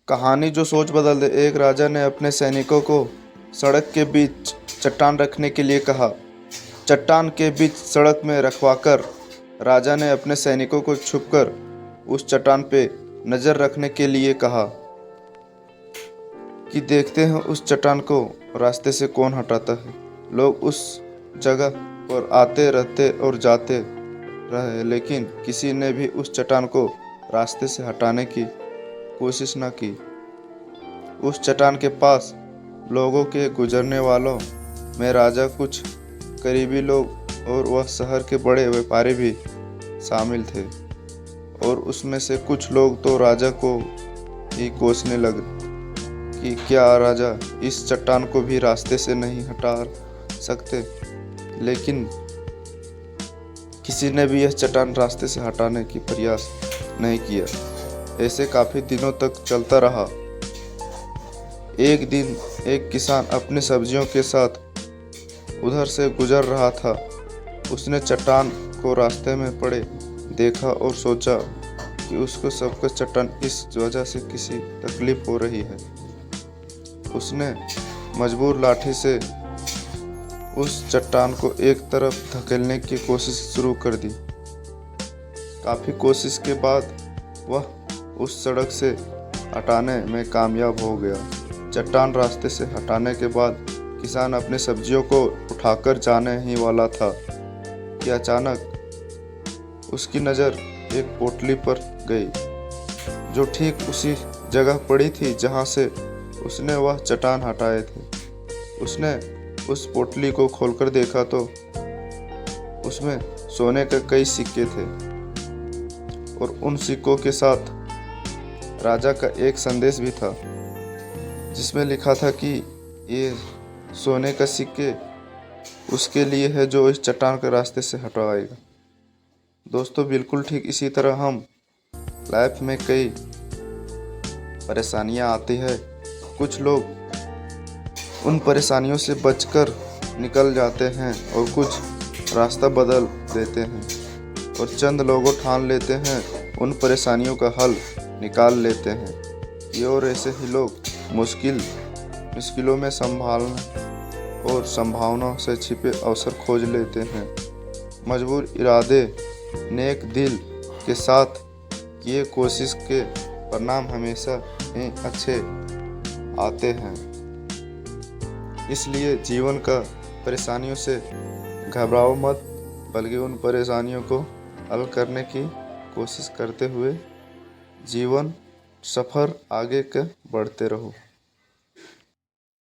कहानी जो सोच बदल दे। एक राजा ने अपने सैनिकों को सड़क के बीच चट्टान रखने के लिए कहा। चट्टान के बीच सड़क में रखवाकर राजा ने अपने सैनिकों को छुपकर उस चट्टान पे नजर रखने के लिए कहा कि देखते हैं उस चट्टान को रास्ते से कौन हटाता है। लोग उस जगह पर आते रहते और जाते रहे, लेकिन किसी ने भी उस चट्टान को रास्ते से हटाने की कोशिश न की। उस चट्टान के पास लोगों के गुजरने वालों में राजा, कुछ करीबी लोग और वह शहर के बड़े व्यापारी भी शामिल थे। और उसमें से कुछ लोग तो राजा को ही कोसने लगे कि क्या राजा इस चट्टान को भी रास्ते से नहीं हटा सकते। लेकिन किसी ने भी यह चट्टान रास्ते से हटाने की प्रयास नहीं किया। ऐसे काफी दिनों तक चलता रहा। एक दिन एक किसान अपनी सब्जियों के साथ उधर से गुजर रहा था। उसने चट्टान को रास्ते में पड़े देखा और सोचा कि उसको सबका चट्टान इस वजह से किसी तकलीफ हो रही है। उसने मजबूर लाठी से उस चट्टान को एक तरफ धकेलने की कोशिश शुरू कर दी। काफी कोशिश के बाद वह उस सड़क से हटाने में कामयाब हो गया। चट्टान रास्ते से हटाने के बाद किसान अपनी सब्जियों को उठाकर जाने ही वाला था कि अचानक उसकी नज़र एक पोटली पर गई, जो ठीक उसी जगह पड़ी थी जहां से उसने वह चट्टान हटाए थे। उसने उस पोटली को खोलकर देखा तो उसमें सोने के कई सिक्के थे और उन सिक्कों के साथ राजा का एक संदेश भी था, जिसमें लिखा था कि ये सोने का सिक्के उसके लिए है जो इस चट्टान के रास्ते से हटवाएगा। दोस्तों, बिल्कुल ठीक इसी तरह हम लाइफ में कई परेशानियां आती है। कुछ लोग उन परेशानियों से बचकर निकल जाते हैं और कुछ रास्ता बदल देते हैं, और चंद लोगों ठान लेते हैं उन परेशानियों का हल निकाल लेते हैं। ये और ऐसे ही लोग मुश्किलों में संभालना और संभावनाओं से छिपे अवसर खोज लेते हैं। मजबूर इरादे, नेक दिल के साथ किए कोशिश के परिणाम हमेशा ही अच्छे आते हैं। इसलिए जीवन का परेशानियों से घबराओ मत, बल्कि उन परेशानियों को हल करने की कोशिश करते हुए जीवन सफ़र आगे के बढ़ते रहो।